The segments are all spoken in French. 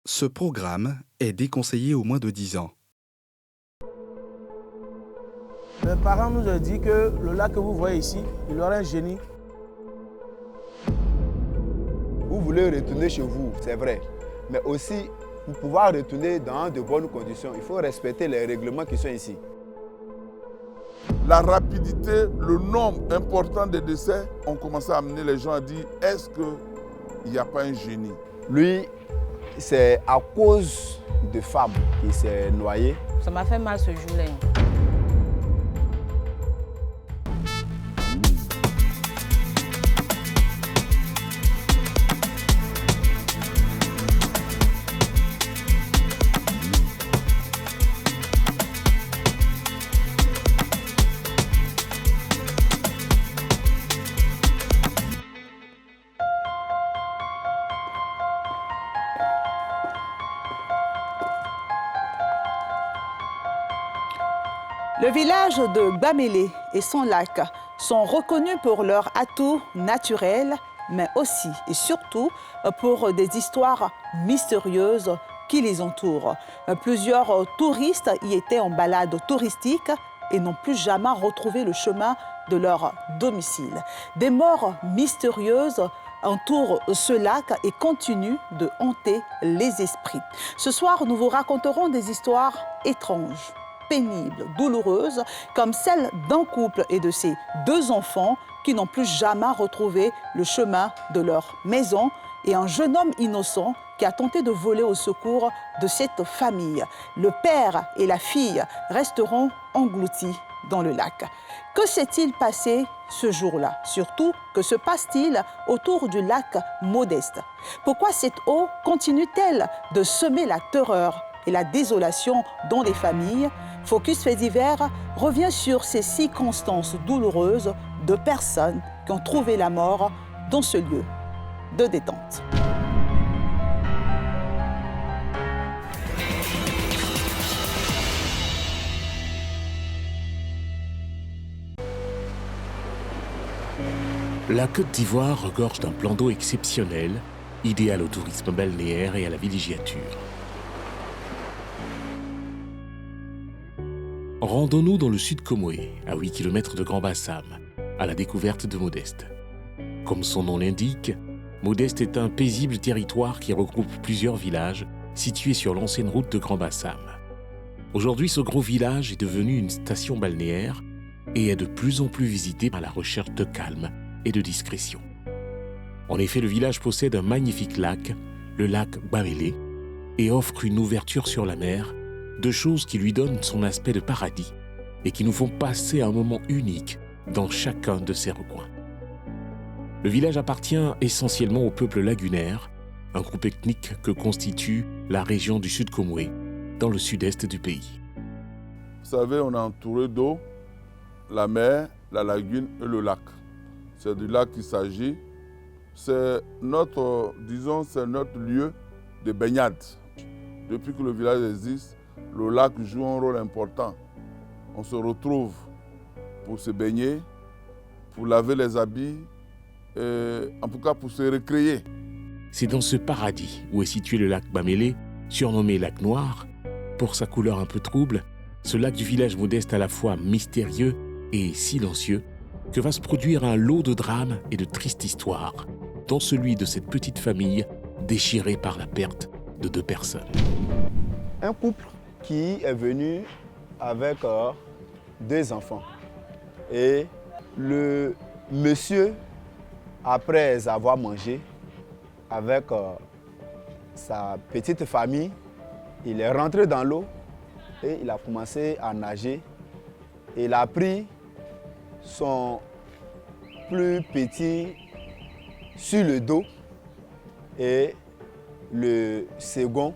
Ce programme est déconseillé aux moins de 10 ans. Mes parents nous ont dit que le lac que vous voyez ici, il aurait un génie. Vous voulez retourner chez vous, c'est vrai. Mais aussi, pour pouvoir retourner dans de bonnes conditions, il faut respecter les règlements qui sont ici. La rapidité, le nombre important de décès ont commencé à amener les gens à dire est-ce qu'il n'y a pas un génie? Lui, c'est à cause de femmes qu'il s'est noyé. Ça m'a fait mal ce jour-là. Le village de Gbamélé et son lac sont reconnus pour leurs atouts naturels, mais aussi et surtout pour des histoires mystérieuses qui les entourent. Plusieurs touristes y étaient en balade touristique et n'ont plus jamais retrouvé le chemin de leur domicile. Des morts mystérieuses entourent ce lac et continuent de hanter les esprits. Ce soir, nous vous raconterons des histoires étranges, pénibles, douloureuses, comme celle d'un couple et de ses 2 enfants qui n'ont plus jamais retrouvé le chemin de leur maison et un jeune homme innocent qui a tenté de voler au secours de cette famille. Le père et la fille resteront engloutis dans le lac. Que s'est-il passé ce jour-là? Surtout, que se passe-t-il autour du lac Modeste? Pourquoi cette eau continue-t-elle de semer la terreur et la désolation dans les familles? Focus Faits divers revient sur ces circonstances douloureuses de personnes qui ont trouvé la mort dans ce lieu de détente. La Côte d'Ivoire regorge d'un plan d'eau exceptionnel, idéal au tourisme balnéaire et à la villégiature. Rendons-nous dans le sud Comoé, à 8 km de Grand Bassam, à la découverte de Modeste. Comme son nom l'indique, Modeste est un paisible territoire qui regroupe plusieurs villages situés sur l'ancienne route de Grand Bassam. Aujourd'hui, ce gros village est devenu une station balnéaire et est de plus en plus visité par la recherche de calme et de discrétion. En effet, le village possède un magnifique lac, le lac Gbamélé, et offre une ouverture sur la mer, 2 choses qui lui donnent son aspect de paradis et qui nous font passer un moment unique dans chacun de ses recoins. Le village appartient essentiellement au peuple lagunaire, un groupe ethnique que constitue la région du Sud Comoé, dans le sud-est du pays. Vous savez, on est entouré d'eau, la mer, la lagune et le lac. C'est du lac qu'il s'agit. C'est notre, c'est notre lieu de baignade. Depuis que le village existe, le lac joue un rôle important. On se retrouve pour se baigner, pour laver les habits, et en tout cas pour se recréer. C'est dans ce paradis où est situé le lac Gbamélé, surnommé lac noir, pour sa couleur un peu trouble, ce lac du village Modeste à la fois mystérieux et silencieux, que va se produire un lot de drames et de tristes histoires, dont celui de cette petite famille déchirée par la perte de 2 personnes. Un couple qui est venu avec 2 enfants. Et le monsieur, après avoir mangé avec sa petite famille, il est rentré dans l'eau et il a commencé à nager. Il a pris son plus petit sur le dos et le second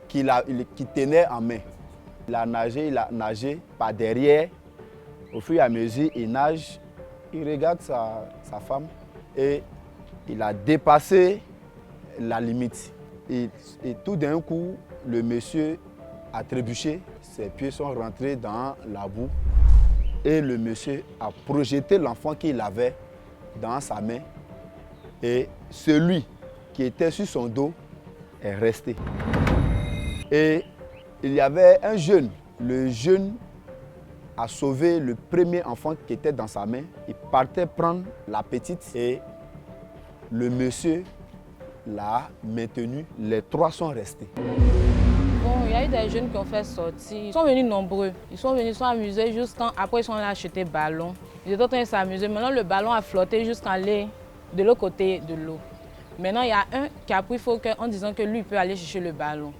qui tenait en main. Il a nagé par derrière. Au fur et à mesure, il nage, il regarde sa femme et il a dépassé la limite. Et tout d'un coup, le monsieur a trébuché, ses pieds sont rentrés dans la boue et le monsieur a projeté l'enfant qu'il avait dans sa main et celui qui était sur son dos est resté. Et il y avait un jeune. Le jeune a sauvé le premier enfant qui était dans sa main. Il partait prendre la petite et le monsieur l'a maintenu. Les trois sont restés. Bon, il y a eu des jeunes qui ont fait sortir. Ils sont venus nombreux. Ils sont venus s'amuser jusqu'à... Après, ils sont allés acheter ballon. Ils étaient en train de s'amuser. Maintenant, le ballon a flotté jusqu'à aller de l'autre côté de l'eau. Maintenant, il y a un qui a pris faux cœur en disant que lui peut aller chercher le ballon.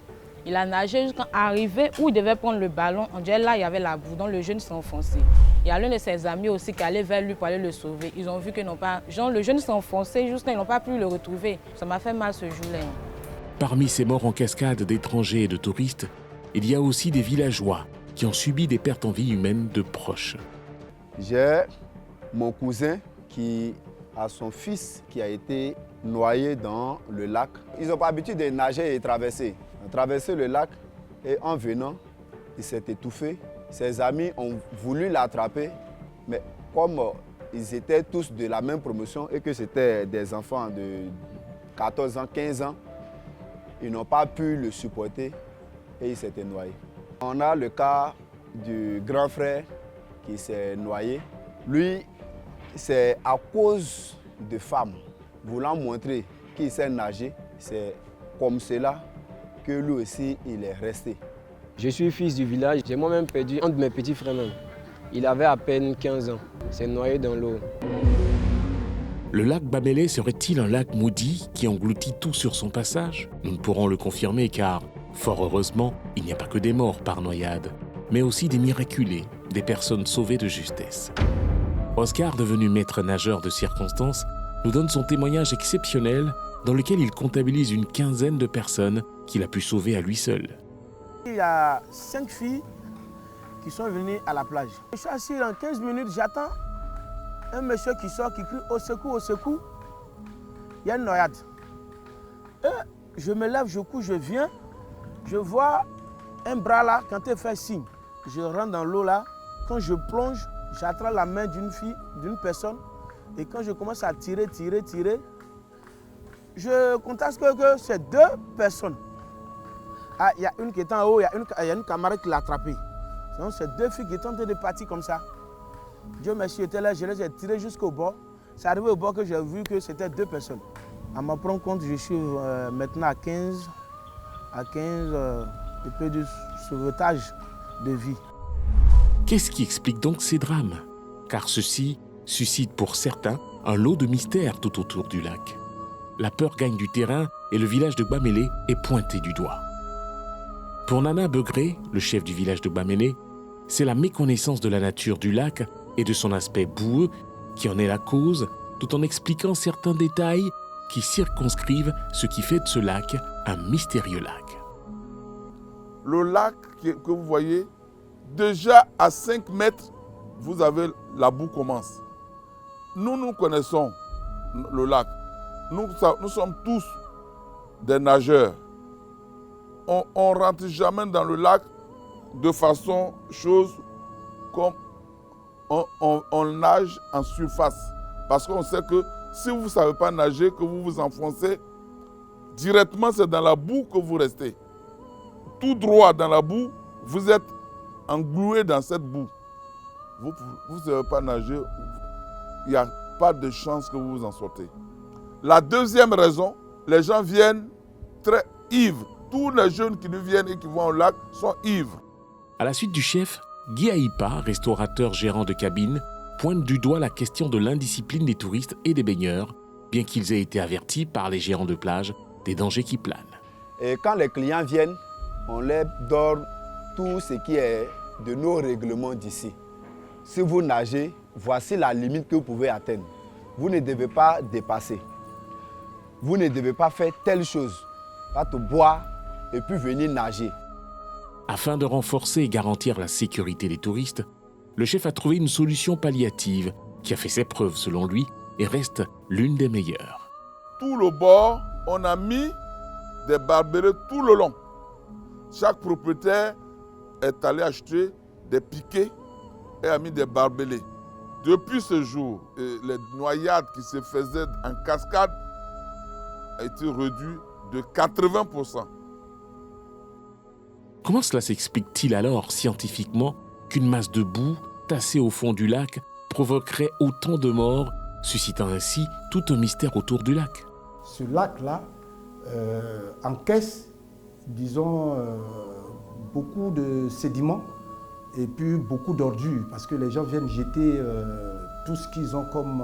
Il a nagé jusqu'à arriver où il devait prendre le ballon. On dirait là, il y avait la boue, donc le jeune s'est enfoncé. Il y a l'un de ses amis aussi qui allait vers lui pour aller le sauver. Ils ont vu que non pas... Genre, le jeune s'est enfoncé jusqu'à ils n'ont pas pu le retrouver. Ça m'a fait mal ce jour-là. Parmi ces morts en cascade d'étrangers et de touristes, il y a aussi des villageois qui ont subi des pertes en vie humaine de proches. J'ai mon cousin qui a son fils qui a été noyé dans le lac. Ils n'ont pas l'habitude de nager et traverser. Ils ont traversé le lac et en venant, il s'est étouffé. Ses amis ont voulu l'attraper, mais comme ils étaient tous de la même promotion et que c'était des enfants de 14 ans, 15 ans, ils n'ont pas pu le supporter et il s'était noyé. On a le cas du grand frère qui s'est noyé. Lui, c'est à cause de femmes voulant montrer qu'il sait nager. C'est comme cela que lui aussi, il est resté. Je suis fils du village. J'ai moi-même perdu un de mes petits frères même. Il avait à peine 15 ans. Il s'est noyé dans l'eau. Le lac Bamélé serait-il un lac maudit qui engloutit tout sur son passage? Nous ne pourrons le confirmer car, fort heureusement, il n'y a pas que des morts par noyade, mais aussi des miraculés, des personnes sauvées de justesse. Oscar, devenu maître nageur de circonstance, nous donne son témoignage exceptionnel dans lequel il comptabilise une quinzaine de personnes qu'il a pu sauver à lui seul. Il y a 5 filles qui sont venues à la plage. Je suis assis dans 15 minutes, j'attends un monsieur qui sort, qui crie au secours, il y a une noyade. Et je me lève, je cours, je viens, je vois un bras là, quand il fait signe, je rentre dans l'eau là, quand je plonge, j'attrape la main d'une fille, d'une personne, et quand je commence à tirer, je constate que c'est 2 personnes. Ah, il y a une qui est en haut, il y a une camarade qui l'a attrapée. Donc c'est 2 filles qui étaient en train de partir comme ça. Dieu merci, j'étais là, je les ai tirées jusqu'au bord. C'est arrivé au bord que j'ai vu que c'était 2 personnes. À m'en prendre compte, je suis maintenant à 15 et peu de sauvetage de vie. Qu'est-ce qui explique donc ces drames? Car ceci suscite pour certains un lot de mystères tout autour du lac. La peur gagne du terrain et le village de Bamélé est pointé du doigt. Pour Nana Begré, le chef du village de Bamélé, c'est la méconnaissance de la nature du lac et de son aspect boueux qui en est la cause, tout en expliquant certains détails qui circonscrivent ce qui fait de ce lac un mystérieux lac. Le lac que vous voyez, déjà à 5 mètres, vous avez la boue commence. Nous connaissons le lac. Nous sommes tous des nageurs. On ne rentre jamais dans le lac de façon chose comme on nage en surface. Parce qu'on sait que si vous ne savez pas nager, que vous vous enfoncez, directement c'est dans la boue que vous restez. Tout droit dans la boue, vous êtes englué dans cette boue. Vous ne savez pas nager, il n'y a pas de chance que vous vous en sortez. La deuxième raison, les gens viennent très ivres. Tous les jeunes qui nous viennent et qui vont au lac sont ivres. À la suite du chef, Guy Aïpa, restaurateur gérant de cabine, pointe du doigt la question de l'indiscipline des touristes et des baigneurs, bien qu'ils aient été avertis par les gérants de plage des dangers qui planent. Et quand les clients viennent, on leur donne tout ce qui est de nos règlements d'ici. Si vous nagez, voici la limite que vous pouvez atteindre. Vous ne devez pas dépasser. Vous ne devez pas faire telle chose. Pas te boire et puis venir nager. Afin de renforcer et garantir la sécurité des touristes, le chef a trouvé une solution palliative qui a fait ses preuves selon lui et reste l'une des meilleures. Tout le bord, on a mis des barbelés tout le long. Chaque propriétaire est allé acheter des piquets et a mis des barbelés. Depuis ce jour, les noyades qui se faisaient en cascade ont été réduites de 80%. Comment cela s'explique-t-il alors scientifiquement qu'une masse de boue tassée au fond du lac provoquerait autant de morts, suscitant ainsi tout un mystère autour du lac? Ce lac-là encaisse, disons, beaucoup de sédiments et puis beaucoup d'ordures, parce que les gens viennent jeter tout ce qu'ils ont comme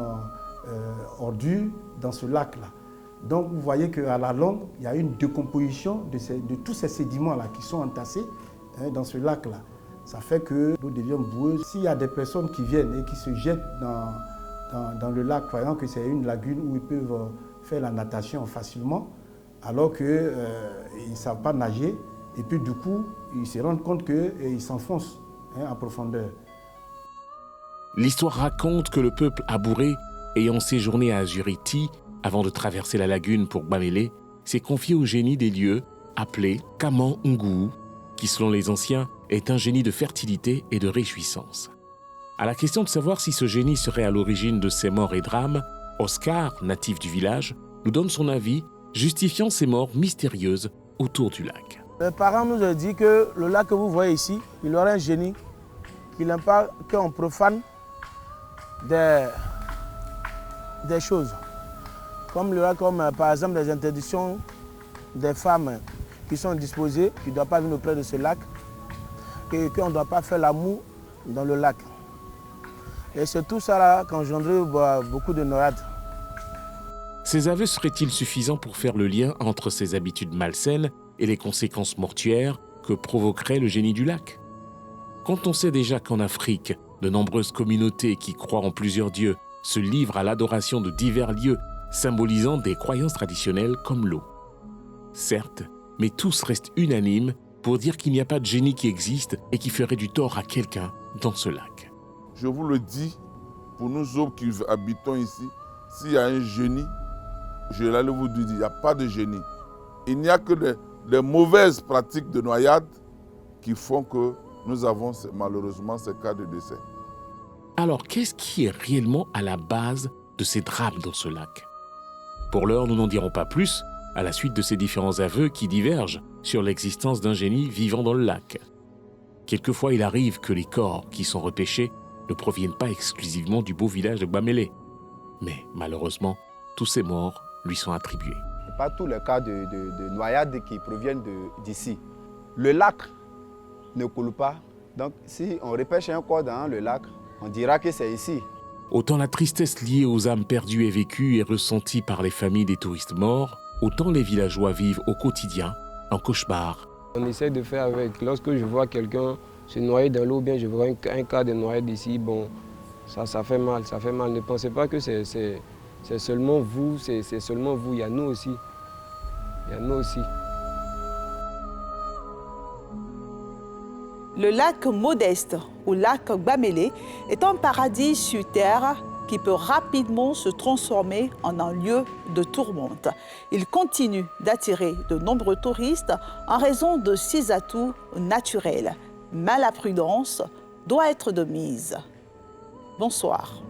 ordures dans ce lac-là. Donc vous voyez qu'à la longue, il y a une décomposition de tous ces sédiments-là qui sont entassés dans ce lac-là. Ça fait que l'eau devient boueuse. S'il y a des personnes qui viennent et qui se jettent dans le lac, croyant que c'est une lagune où ils peuvent faire la natation facilement, alors qu'ils ne savent pas nager, et puis du coup, ils se rendent compte qu'ils s'enfoncent en profondeur. L'histoire raconte que le peuple abouré, ayant séjourné à Azuriti, avant de traverser la lagune pour Gbamélé, s'est confié au génie des lieux, appelé Kaman Ngou, qui selon les anciens est un génie de fertilité et de réjouissance. À la question de savoir si ce génie serait à l'origine de ces morts et drames, Oscar, natif du village, nous donne son avis, justifiant ces morts mystérieuses autour du lac. Mes parents nous ont dit que le lac que vous voyez ici, il aurait un génie, qu'il n'aime pas qu'on profane des choses. Comme par exemple des interdictions des femmes qui sont disposées, qui ne doivent pas venir auprès de ce lac, et qu'on ne doit pas faire l'amour dans le lac. Et c'est tout ça là qui engendre beaucoup de noyades. Ces aveux seraient-ils suffisants pour faire le lien entre ces habitudes malsaines et les conséquences mortuaires que provoquerait le génie du lac? Quand on sait déjà qu'en Afrique, de nombreuses communautés qui croient en plusieurs dieux se livrent à l'adoration de divers lieux symbolisant des croyances traditionnelles comme l'eau. Certes, mais tous restent unanimes pour dire qu'il n'y a pas de génie qui existe et qui ferait du tort à quelqu'un dans ce lac. Je vous le dis, pour nous autres qui habitons ici, s'il y a un génie, je l'allais vous dire, il n'y a pas de génie. Il n'y a que des mauvaises pratiques de noyade qui font que nous avons malheureusement ces cas de décès. Alors, qu'est-ce qui est réellement à la base de ces drames dans ce lac? Pour l'heure, nous n'en dirons pas plus, à la suite de ces différents aveux qui divergent sur l'existence d'un génie vivant dans le lac. Quelquefois, il arrive que les corps qui sont repêchés ne proviennent pas exclusivement du beau village de Gbamélé. Mais malheureusement, tous ces morts lui sont attribués. Ce n'est pas tous les cas de noyades qui proviennent d'ici. Le lac ne coule pas. Donc, si on repêche un corps dans le lac, on dira que c'est ici. Autant la tristesse liée aux âmes perdues est vécue et ressentie par les familles des touristes morts, autant les villageois vivent au quotidien un cauchemar. On essaie de faire avec. Lorsque je vois quelqu'un se noyer dans l'eau, bien je vois un cas de noyade ici, bon, ça fait mal, ça fait mal. Ne pensez pas que c'est seulement vous, c'est seulement vous, il y a nous aussi. Il y a nous aussi. Le lac Modeste, ou lac Gbamélé, est un paradis sur terre qui peut rapidement se transformer en un lieu de tourmente. Il continue d'attirer de nombreux touristes en raison de ses atouts naturels. Mais la prudence doit être de mise. Bonsoir.